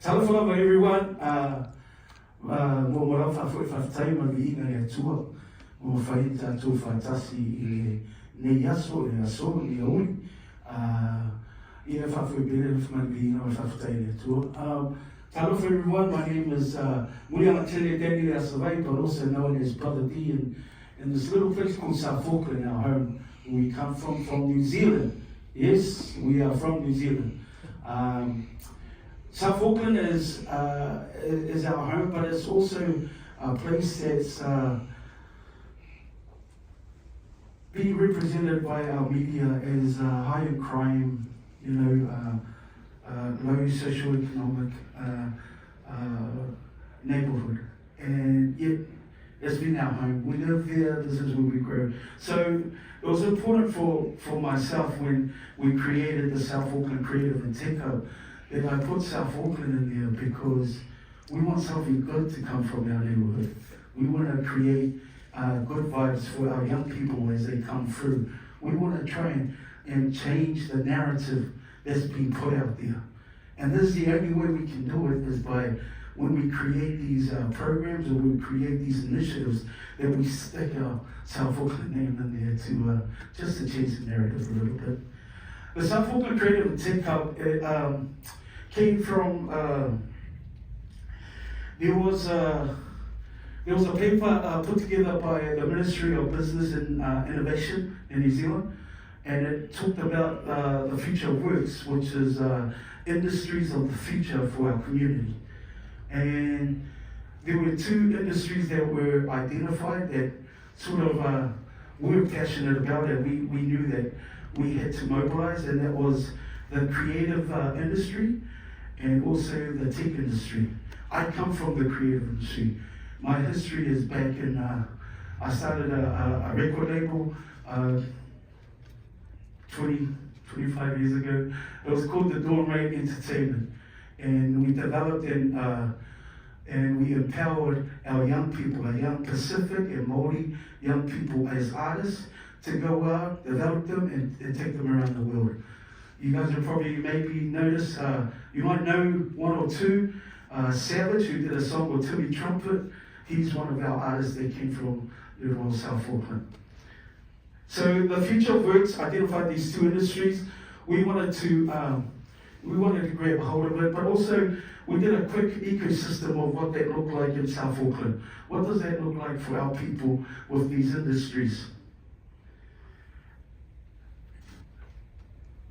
Talofa everyone. Mo mora whawhai maruinga e atua. Mo whai tātou whaitasi i nei aso, e aso, i auri. I e whawhai bere maruinga o whawhai e atua. Talofa everyone, my name is Murianga Tele Daniel Asavai, but also known as Brother D in this little place called South Auckland, our home. We come from New Zealand. Yes, we are from New Zealand. South Auckland is our home, but it's also a place that's being represented by our media as high in crime, low socioeconomic neighborhood. And yet, it's been our home. We live there, this is where we grow. So it was important for myself when we created the South Auckland Creative and Tech Hub that I put South Auckland in there because we want something good to come from our neighborhood. We want to create good vibes for our young people as they come through. We want to try and change the narrative that's being put out there. And this is the only way we can do it is by when we create these programs or we create these initiatives that we stick our South Auckland name in there to just to change the narrative a little bit. The South Auckland Creative and Tech Hub came from, there was a paper put together by the Ministry of Business and Innovation in New Zealand, and it talked about the future of works, which is industries of the future for our community. And there were two industries that were identified that sort of we were passionate about it. We knew that we had to mobilize, and that was the creative industry and also the tech industry. I come from the creative industry. My history is back in, I started a record label 25 years ago. It was called the Dawn Rain Entertainment. And we developed and we empowered our young people, our young Pacific and Māori young people as artists to go out, develop them, and take them around the world. You guys have probably maybe noticed, you might know one or two. Savage, who did a song with Timmy Trumpet, he's one of our artists that came from Little South Auckland. So the Future of Works identified these two industries. We wanted to grab hold of it, but also we did a quick ecosystem of what that looked like in South Auckland. What does that look like for our people with these industries?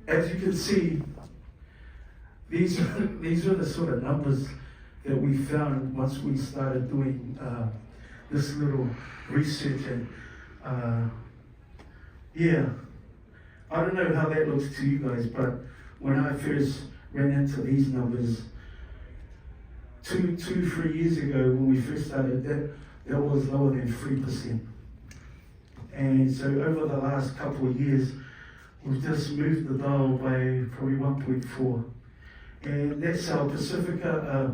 As you can see, these are the sort of numbers that we found once we started doing this little research. And yeah, I don't know how that looks to you guys, but when I first ran into these numbers 3 years ago when we first started, that was lower than 3%. And so over the last couple of years, we've just moved the dial by probably 1.4. And that's our Pacifica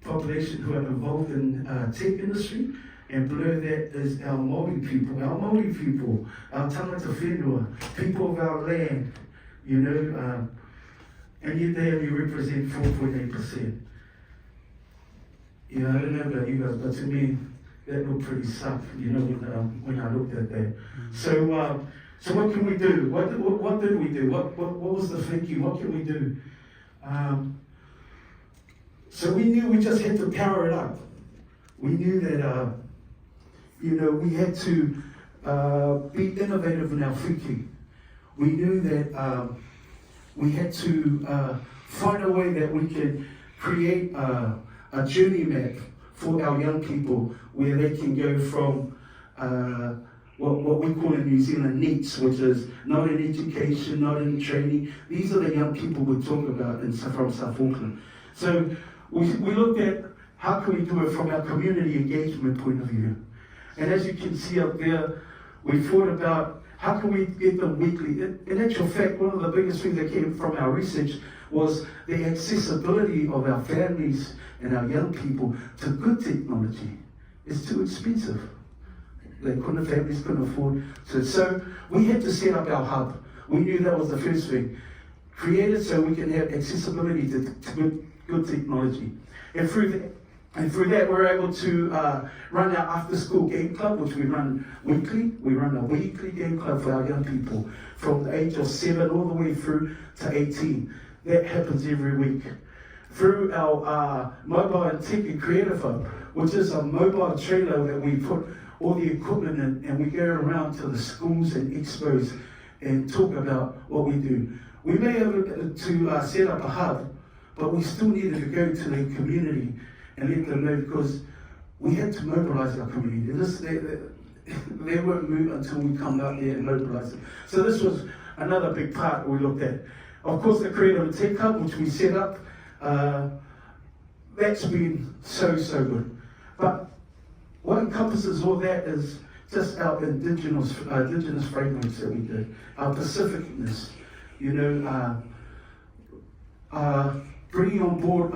population who are involved in tech industry. And below that is our Māori people, our tangata whenua, people of our land, and yet they only represent 4.8%. I don't know about you guys, but to me, that looked pretty suck, when I looked at that. So what can we do? What did we do? What was the thinking? What can we do? So we knew we just had to power it up. We knew that, we had to be innovative in our thinking. We knew that we had to find a way that we could create a journey map for our young people where they can go from what we call in New Zealand NEETs, which is not in education, not in training. These are the young people we talk about from South Auckland. So we looked at how can we do it from our community engagement point of view. And as you can see up there, we thought about how can we get them weekly. In actual fact, one of the biggest things that came from our research was the accessibility of our families and our young people to good technology. It's too expensive. Families couldn't afford to. So we had to set up our hub. We knew that was the first thing. created so we can have accessibility to good technology. And through that, we're able to run our after-school game club, which we run weekly. We run a weekly game club for our young people from the age of 7 all the way through to 18. That happens every week. Through our Mobile and Tech and Creative Hub, which is a mobile trailer that we put all the equipment in, and we go around to the schools and expos and talk about what we do. We may have to set up a hub, but we still needed to go to the community and let them know, because we had to mobilize our community. They won't move until we come out there and mobilize them. So this was another big part we looked at. Of course, the Creative and Tech Hub, which we set up, that's been so good. But what encompasses all that is just our indigenous frameworks that we did, our Pacificness, bringing on board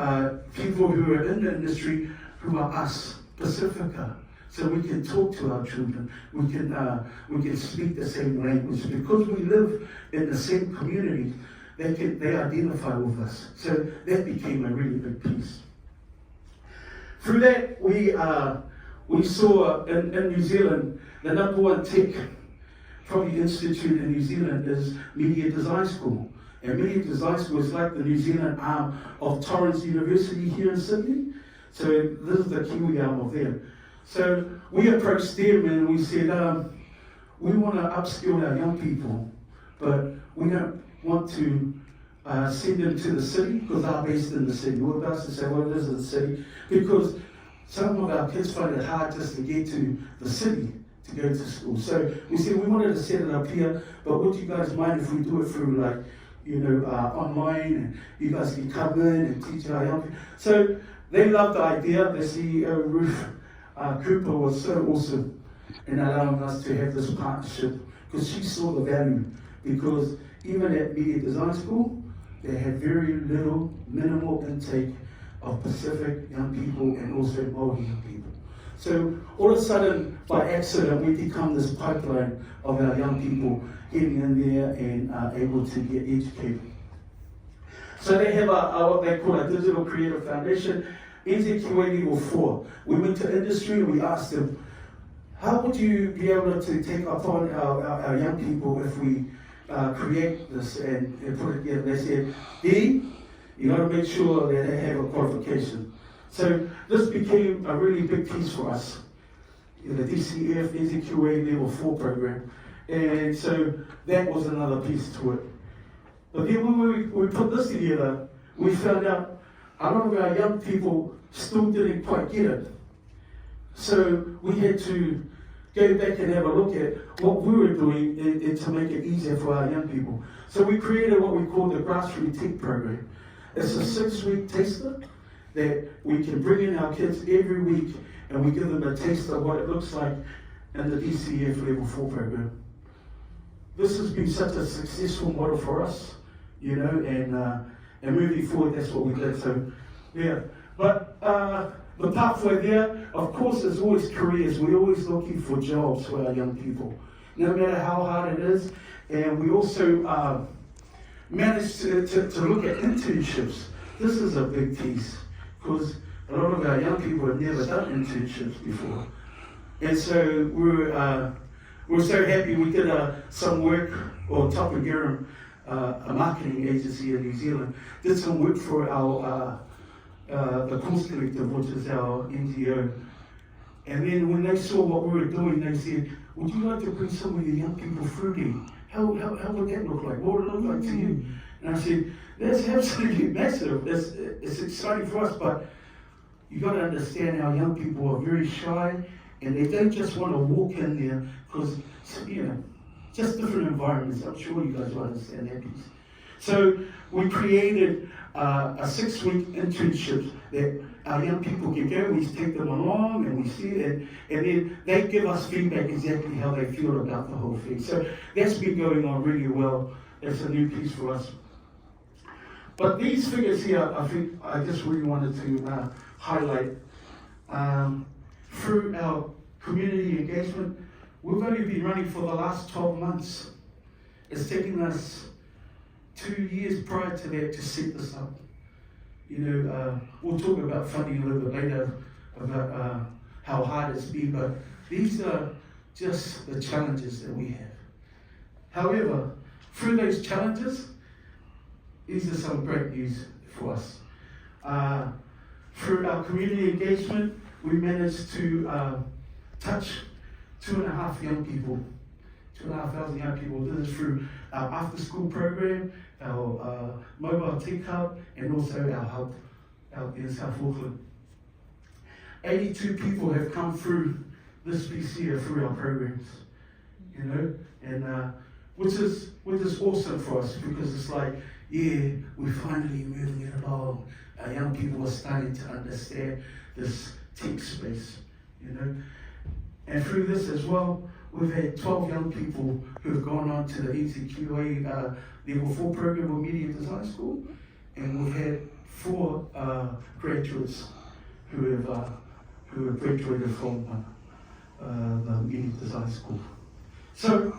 people who are in the industry who are us, Pacifica, so we can talk to our children, we can speak the same language. Because we live in the same community, they identify with us. So that became a really big piece. Through that, we saw in New Zealand, the number one tech probably institute in New Zealand is Media Design School. And Media Design School is like the New Zealand arm of Torrens University here in Sydney. So this is the Kiwi arm of them. So we approached them and we said, we want to upskill our young people, but we don't want to send them to the city because they're based in the city. We're about to say, well, it is in the city, because some of our kids find it hard just to get to the city to go to school. So we said we wanted to set it up here, but would you guys mind if we do it through online, and you guys can come in and teach our young people? So they loved the idea. The CEO, Ruth Cooper, was so awesome in allowing us to have this partnership, because she saw the value. Because even at Media Design School, they had very minimal intake of Pacific young people and also Māori young people. So all of a sudden, by accident, we become this pipeline of our young people getting in there and able to get educated. So they have what they call a Digital Creative Foundation, NZQA Level 4. We went to industry and we asked them, how would you be able to take upon our young people if we create this and put it together? They said, you got to make sure that they have a qualification. So this became a really big piece for us, the DCF NZQA Level 4 program. And so that was another piece to it. But then when we put this together, we found out a lot of our young people still didn't quite get it. So we had to go back and have a look at what we were doing to make it easier for our young people. So we created what we call the Grassroots Tech Program. It's a 6-week taster that we can bring in our kids every week, and we give them a taste of what it looks like in the DCF Level 4 program. This has been such a successful model for us, and moving forward, that's what we did. So, yeah. But the pathway there, of course, is always careers. We're always looking for jobs for our young people, no matter how hard it is. And we also managed to look at internships. This is a big piece, because a lot of our young people have never done internships before. And so we're so happy we did some work, or Tapagirum, a marketing agency in New Zealand, did some work for our the Course Collective, which is our NGO. And then when they saw what we were doing, they said, would you like to bring some of your young people through there? How would that look like? What would it look like to you? And I said, that's absolutely massive. It's exciting for us, but you got to understand our young people are very shy, and they don't just want to walk in there because, just different environments. I'm sure you guys will understand that piece. So we created a 6-week internship that our young people can go. We take them along and we see it, and then they give us feedback exactly how they feel about the whole thing. So that's been going on really well. It's a new piece for us. But these figures here, I think I just really wanted to highlight. Through our community engagement, we've only been running for the last 12 months. It's taken us 2 years prior to that to set this up. We'll talk about funding a little bit later, about how hard it's been, but these are just the challenges that we have. However, through those challenges, these are some great news for us. Through our community engagement, we managed to touch 2,500 young people. 2,500 young people. This is through our after-school program, our mobile tech hub, and also our hub out in South Auckland. 82 people have come through this piece here through our programs, and which is awesome for us, because it's like, yeah, we're finally moving it along. Our young people are starting to understand this tech space, And through this as well, we've had 12 young people who have gone on to the NCQA Level 4 program of Media Design School, and we've had 4 graduates who have graduated from the Media Design School. So,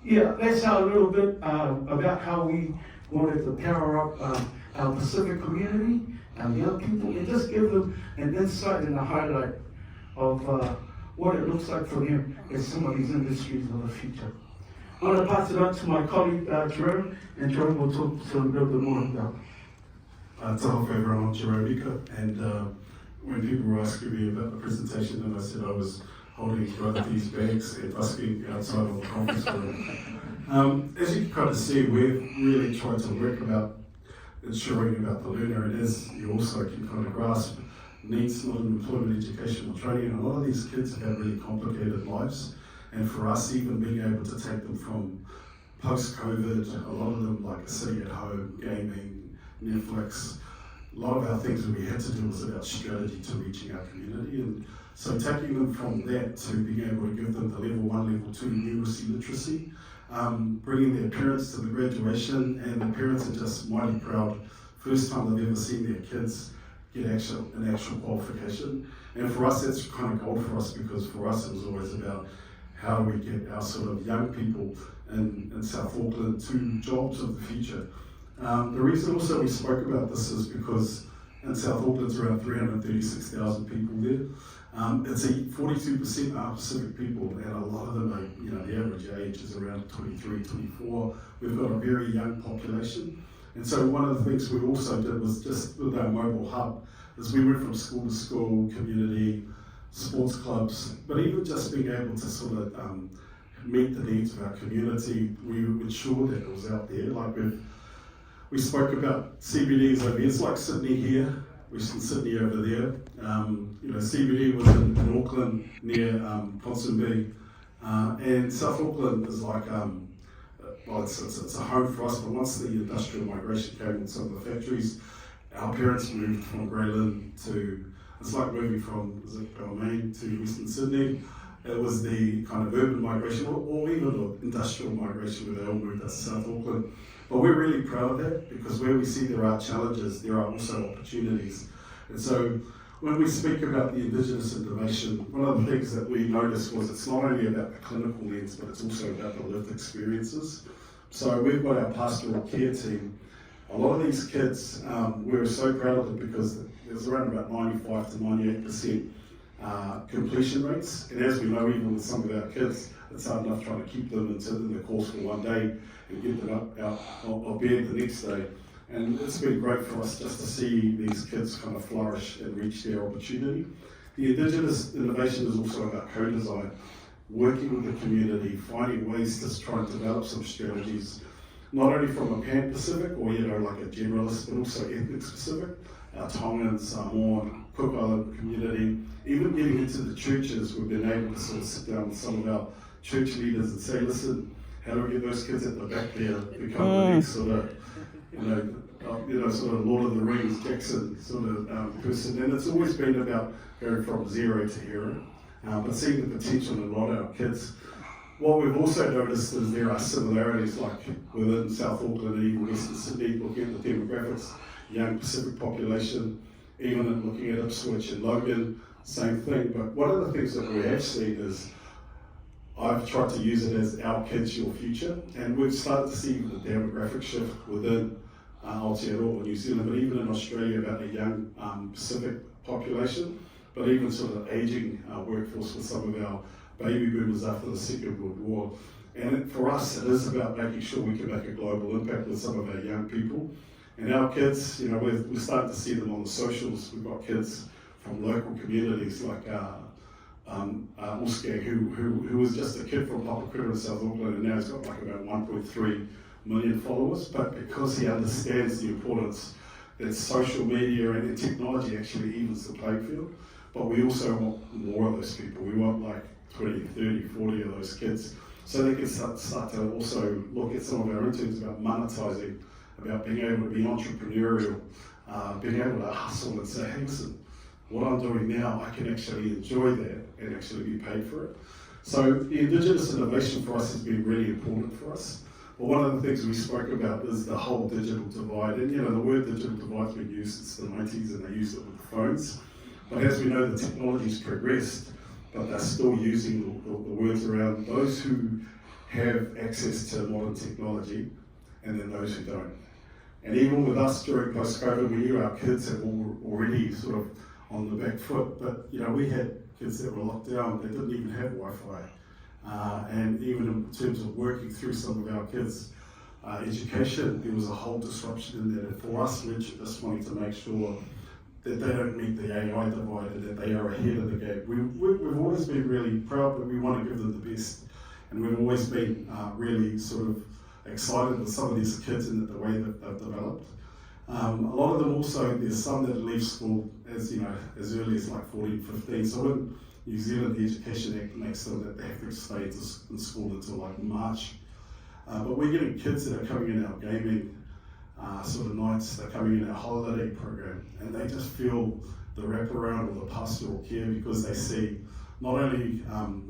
yeah, that's a little bit about how we wanted to power up our Pacific community, our young people, and just give them an insight and a highlight of what it looks like for them in some of these industries of the future. I'm going to pass it on to my colleague Jerome, and Jerome will talk to a little bit more about. Tahoe everyone, I'm Jerome Ika, and when people were asking me about the presentation, and I said I was holding these bags and busking outside of the conference room. As you can kind of see, we've really tried to work about ensuring about the learner, and as you also can kind of grasp, needs non-employment educational training. And a lot of these kids have really complicated lives, and for us, even being able to take them from post-COVID, a lot of them like sitting at home, gaming, Netflix, a lot of our things that we had to do was about strategy to reaching our community. And so taking them from that to being able to give them the level 1, level 2 numeracy literacy, bringing their parents to the graduation, and the parents are just mighty proud. First time they've ever seen their kids get an actual qualification. And for us, that's kind of gold for us, because for us it was always about how do we get our sort of young people in South Auckland to jobs of the future. The reason also we spoke about this is because in South Auckland it's around 336,000 people there. It's 42% are Pacific people, and a lot of them are, the average age is around 23, 24. We've got a very young population. And so one of the things we also did was just with our mobile hub, is we went from school to school, community, sports clubs, but even just being able to sort of meet the needs of our community, we ensured that it was out there. Like we spoke about CBDs over here. It's like Sydney here, Western Sydney over there. CBD was in Auckland near Ponsonby, and South Auckland is like, it's a home for us, but once the industrial migration came in some of the factories, our parents moved from Greyland to, it's like moving from Balmain to Western Sydney. It was the kind of urban migration, or even the industrial migration, where they all moved us to South Auckland. But we're really proud of that, because where we see there are challenges, there are also opportunities. And so when we speak about the Indigenous innovation, one of the things that we noticed was it's not only about the clinical lens, but it's also about the lived experiences. So we've got our pastoral care team. A lot of these kids, we're so proud of it, because there's around about 95 to 98% completion rates. And as we know, even with some of our kids, it's hard enough trying to keep them in the course for one day and get them out of bed the next day. And it's been great for us just to see these kids kind of flourish and reach their opportunity. The Indigenous innovation is also about co-design, working with the community, finding ways to try and develop some strategies, not only from a pan-Pacific or like a generalist, but also ethnic specific. Our Tongan, Samoan, Cook Island community, even getting into the churches, we've been able to sort of sit down with some of our church leaders and say, listen, how do we get those kids at the back there become the next sort of, sort of Lord of the Rings, Jackson sort of person. And it's always been about going from zero to hero, but seeing the potential in a lot of our kids. What we've also noticed is there are similarities, like within South Auckland and even Western Sydney, looking at the demographics, young Pacific population, even in looking at Ipswich and Logan, same thing. But one of the things that we have seen is a I've tried to use it as our kids, your future, and we've started to see the demographic shift within Aotearoa, New Zealand, but even in Australia about a young Pacific population, but even sort of aging workforce with some of our baby boomers after the Second World War. And for us, it is about making sure we can make a global impact with some of our young people. And our kids, you know, we're starting to see them on the socials. We've got kids from local communities like Uske, who was just a kid from Papakura in South Auckland, and now he's got like about 1.3 million followers. But because he understands the importance that social media and technology actually evens the playing field, but we also want more of those people. We want like 20, 30, 40 of those kids, so they can start to also look at some of our interns about monetizing, about being able to be entrepreneurial, being able to hustle and say, hey, listen, what I'm doing now, I can actually enjoy that and actually be paid for it. So the Indigenous innovation for us has been really important for us. But one of the things we spoke about is the whole digital divide. And you know, the word digital divide's been used since the 90s, and they used it with the phones. But as we know, the technology's progressed, but they're still using the words around those who have access to modern technology and then those who don't. And even with us during post-COVID, we knew our kids had already sort of on the back foot, but you know, we had kids that were locked down, they didn't even have Wi-Fi. And even in terms of working through some of our kids' education, there was a whole disruption in there. And for us, we're just wanting to make sure that they don't meet the AI divide and that they are ahead of the game. We've always been really proud, but we want to give them the best. And we've always been really sort of excited with some of these kids and the way that they've developed. A lot of them also, there's some that leave school as you know, as early as like 14, 15. So in New Zealand, the Education Act makes so that they have to stay in school until like March. But we're getting kids that are coming in our gaming sort of nights, they're coming in our holiday program, and they just feel the wraparound of the pastoral care because they see not only,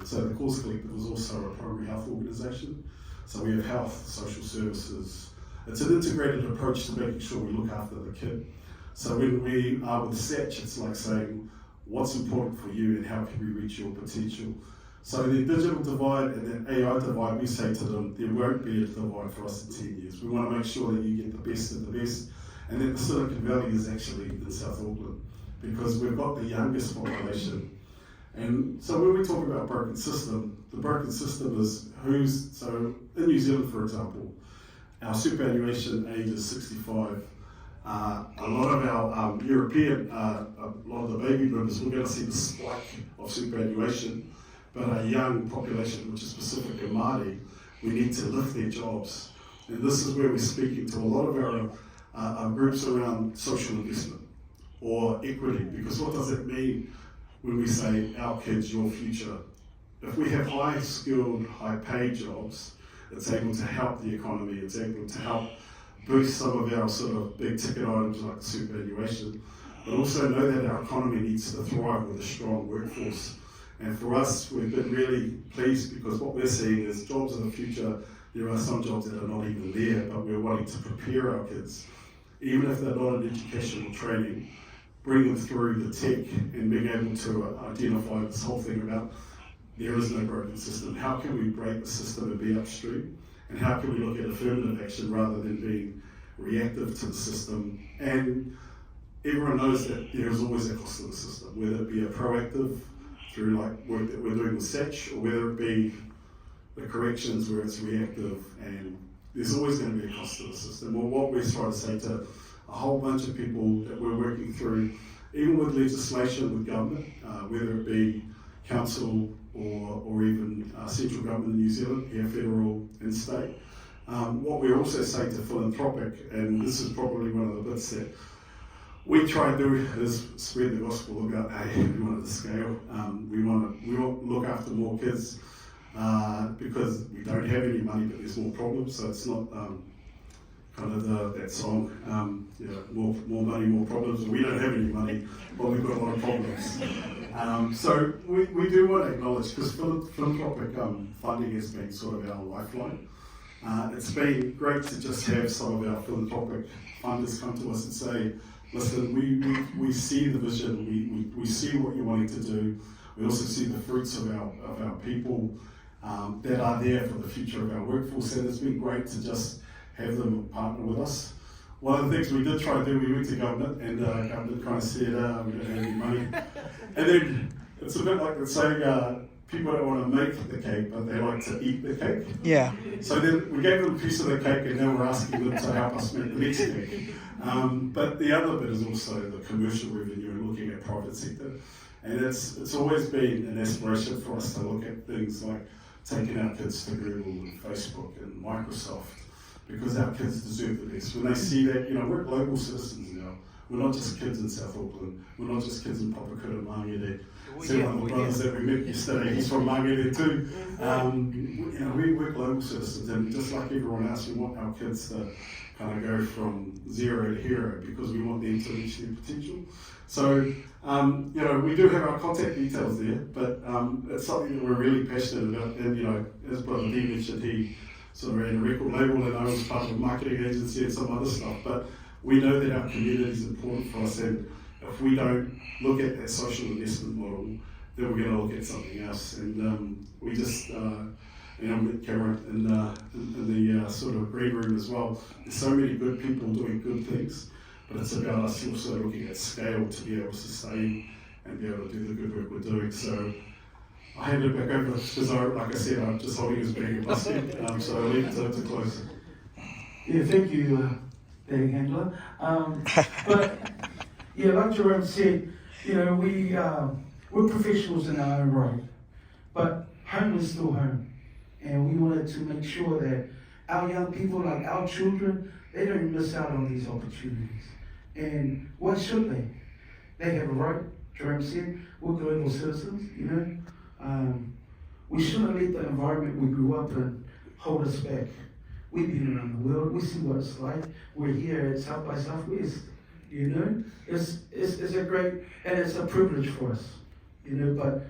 so the Cause Collective is also a primary health organisation, so we have health, social services. It's an integrated approach to making sure we look after the kid. So when we are with SETCH, it's like saying, what's important for you and how can we reach your potential? So the digital divide and the AI divide, we say to them, there won't be a divide for us in 10 years. We want to make sure that you get the best of the best, and that the Silicon Valley is actually in South Auckland, because we've got the youngest population. And so when we talk about broken system, the broken system is so in New Zealand, for example, our superannuation age is 65. A lot of our European, a lot of the baby boomers, we're going to see the spike of superannuation, but our young population, which is specifically Māori, we need to lift their jobs. And this is where we're speaking to a lot of our groups around social investment or equity, because what does it mean when we say our kids, your future? If we have high skilled, high paid jobs, it's able to help the economy, it's able to help boost some of our sort of big ticket items like superannuation, but also know that our economy needs to thrive with a strong workforce. And for us, we've been really pleased because what we're seeing is jobs in the future. There are some jobs that are not even there, but we're wanting to prepare our kids, even if they're not in educational training, bring them through the tech and being able to identify this whole thing about there is no broken system. How can we break the system and be upstream? And how can we look at affirmative action rather than being reactive to the system? And everyone knows that there is always a cost to the system, whether it be a proactive through like work that we're doing with SETCH, or whether it be the corrections where it's reactive, and there's always going to be a cost to the system. Well, what we're trying to say to a whole bunch of people that we're working through, even with legislation with government, whether it be council or even central government in New Zealand, here federal and state. What we also say to philanthropic, and this is probably one of the bits that we try and do, is spread the gospel about, hey, we want to scale. We want to look after more kids because we don't have any money, but there's more problems. So it's not kind of that song, more money, more problems. We don't have any money, but we've got a lot of problems. So we do want to acknowledge, because philanthropic funding has been sort of our lifeline. It's been great to just have some of our philanthropic funders come to us and say, listen, we see the vision, we see what you're wanting to do. We also see the fruits of our people, that are there for the future of our workforce, and it's been great to just have them partner with us. One of the things we did try to do, we went to government, and government kind of said, we don't have any money. And then it's a bit like the saying, people don't want to make the cake, but they like to eat the cake. Yeah. So then we gave them a piece of the cake, and now we're asking them to help us make the next cake. But the other bit is also the commercial revenue and looking at private sector. And it's always been an aspiration for us to look at things like taking our kids to Google and Facebook and Microsoft, because our kids deserve the best. When they see that, we're global citizens now. We're not just kids in South Auckland. We're not just kids in Papakura, Māngere. See one of the brothers that we met yesterday, he's from Māngere too. We're global citizens, and just like everyone else, we want our kids to kind of go from zero to hero, because we want them to reach their potential. So, we do have our contact details there, but it's something that we're really passionate about. And, as Brother D mentioned, he sort of ran a record label, and I was part of a marketing agency and some other stuff. But we know that our community is important for us, and if we don't look at that social investment model, then we're going to look at something else. And we just, met Cameron in the sort of green room as well. There's so many good people doing good things, but it's about us also looking at scale to be able to sustain and be able to do the good work we're doing. So I hand it back over, because like I said, I'm just holding his bag of basket, so I'll leave it to close. Yeah, thank you, Danny Handler. But yeah, like Jerome said, we're professionals in our own right, but home is still home, and we wanted to make sure that our young people, like our children, they don't miss out on these opportunities. And why should they? They have a right. Jerome said, we're global citizens, we shouldn't let the environment we grew up in hold us back. We've been around the world, we see what it's like. We're here at South by Southwest, It's a great, and it's a privilege for us, but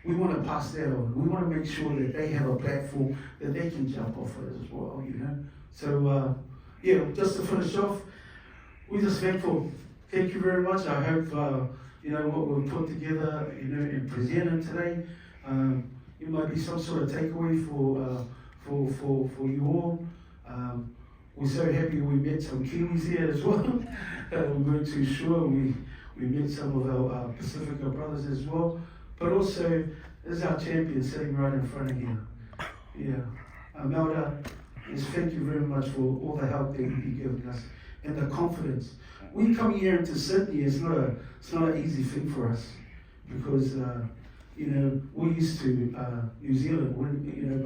we want to pass that on. We want to make sure that they have a platform that they can jump off of as well, So, just to finish off, we're just thankful. Thank you very much. I hope, what we've put together, and presented today, it might be some sort of takeaway for you all. We're so happy we met some Kiwis here as well. We weren't too sure. We met some of our Pacifica brothers as well. But also, this is our champion sitting right in front of you. Yeah. Melda, thank you very much for all the help that you've been giving us and the confidence. We come here into Sydney, it's not an easy thing for us, because we're used to New Zealand,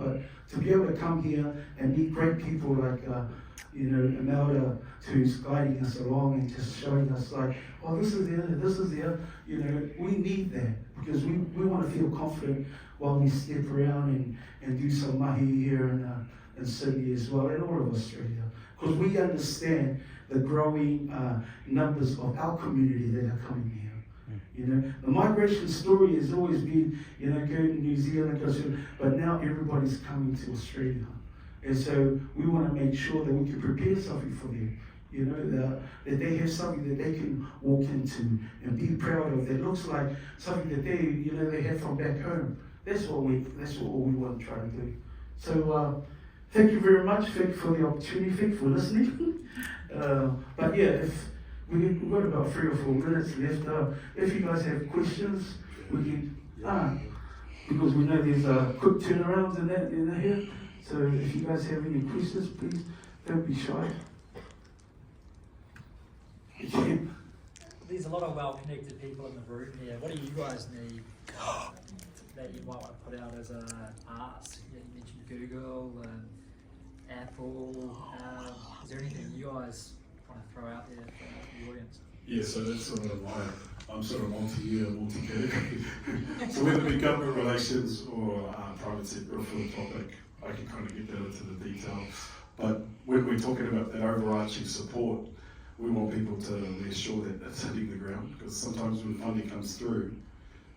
but to be able to come here and meet great people like Imelda, who's guiding us along and just showing us like, oh, this is there, we need that, because we want to feel confident while we step around and do some mahi here in Sydney as well, and all of Australia, because we understand the growing numbers of our community that are coming here. The migration story has always been, go to New Zealand, but now everybody's coming to Australia. And so we want to make sure that we can prepare something for them, that they have something that they can walk into and be proud of, that looks like something that they have from back home. That's what we want to try to do. So thank you very much. Thank you for the opportunity. Thank you for listening. But yeah, we've got about 3 or 4 minutes left. If you guys have questions, we can, because we know there's quick turnarounds in here. So if you guys have any questions, please don't be shy. There's a lot of well-connected people in the room here. What do you guys need that you might want to put out as an ask? You mentioned Google and Apple. Is there anything you guys want to throw out there for the audience? Yeah, so that's sort of I'm sort of multi-year, multi-category. So whether it be government relations or private sector or philanthropic, I can kind of get that into the detail. But when we're talking about that overarching support, we want people to reassure that it's hitting the ground, because sometimes when funding comes through,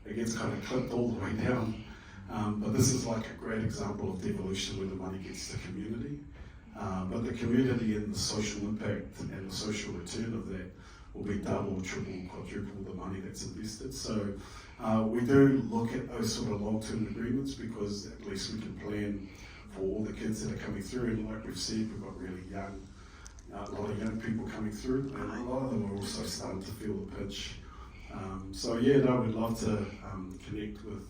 it gets kind of clipped all the way down. But this is like a great example of devolution where the money gets to community. But the community and the social impact and the social return of that will be double, triple, quadruple the money that's invested. So we do look at those sort of long-term agreements because at least we can plan for all the kids that are coming through. And like we've said, we've got really young, a lot of young people coming through, and a lot of them are also starting to feel the pinch. So yeah, no, we'd love to connect with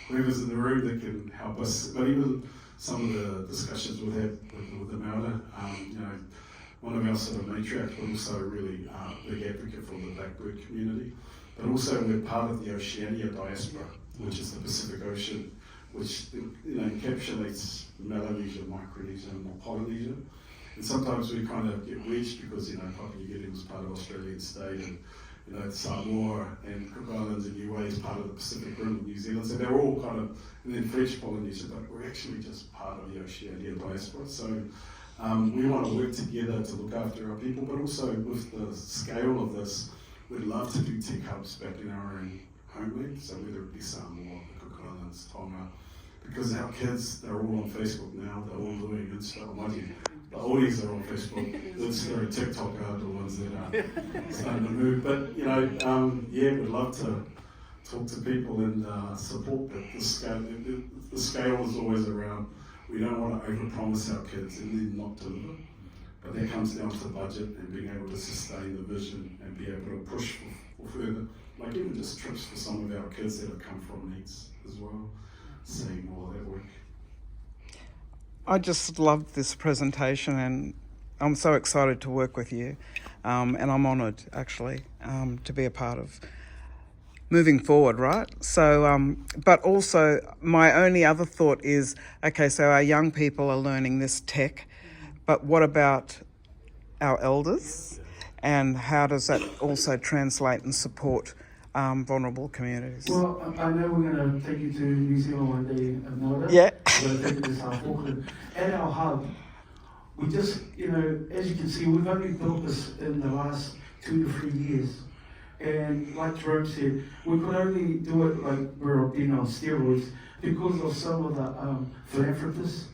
whoever's in the room that can help us. But even some of the discussions we'll have with the Maora, you know, one of our sort of matriarchs, but also really big advocate for the Blackbird community. But also we're part of the Oceania diaspora, which is the Pacific Ocean, which encapsulates Melanesia, Micronesia, and Polynesia. And sometimes we kind of get wedged because Papua New Guinea was part of Australian state, and Samoa and Cook Islands and Niue is part of the Pacific Rim of New Zealand. So they're all kind of, and then French Polynesia, but we're actually just part of the Oceania diaspora. So we want to work together to look after our people, but also with the scale of this, we'd love to do tech hubs back in our own homeland, so whether it be Samoa, the Cook Islands, Tonga, because our kids, they're all on Facebook now, they're all doing Insta, the oldies are on Facebook, Insta and TikTok are the ones that are starting to move, but yeah, we'd love to talk to people and support, but the scale is always around. We don't want to overpromise our kids and then not deliver. But that comes down to budget and being able to sustain the vision and be able to push for further, like even just trips for some of our kids that have come from needs as well, seeing all that work. I just loved this presentation and I'm so excited to work with you and I'm honoured actually to be a part of moving forward, right? So, but also my only other thought is, okay, so our young people are learning this tech, but what about our elders? And how does that also translate and support vulnerable communities? Well, I know we're going to take you to New Zealand one day, Melda. Yeah. We're going to take you to South Auckland. At our hub, we just, as you can see, we've only built this in the last 2 to 3 years. And like Jerome said, we could only do it like we're being on steroids because of some of the philanthropists.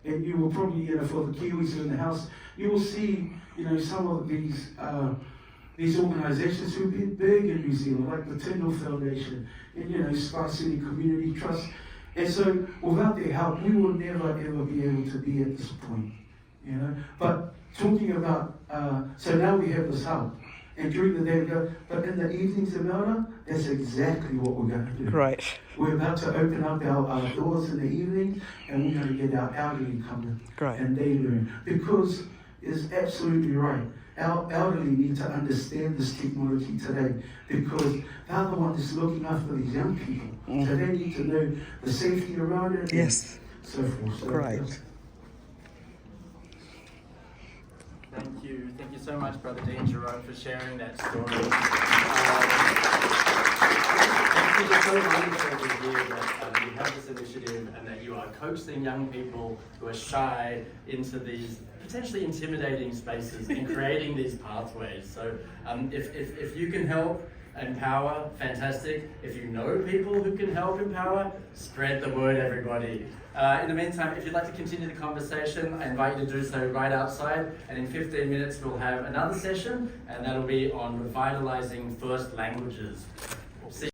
And you will probably, for the Kiwis in the house, you will see, some of these organisations who've been big in New Zealand, like the Tyndall Foundation and, Sky City Community Trust. And so without their help, we will never, ever be able to be at this point, But talking about, so now we have this hub. And during the day we go, but in the evenings in Melbourne, that's exactly what we're going to do. Great. We're about to open up our doors in the evening, and we're going to get our elderly coming. Great. And they learn. Because it's absolutely right. Our elderly need to understand this technology today because they're the ones that's looking after these young people. Mm. So they need to know the safety around it. Yes. And so forth. So great. Thank you so much, Brother Dean Jerome, for sharing that story. It's so wonderful to hear that you have this initiative and that you are coaxing young people who are shy into these potentially intimidating spaces and creating these pathways. So if you can help empower, fantastic. If you know people who can help empower, spread the word, everybody. In the meantime, if you'd like to continue the conversation, I invite you to do so right outside. And in 15 minutes, we'll have another session, and that'll be on revitalizing first languages.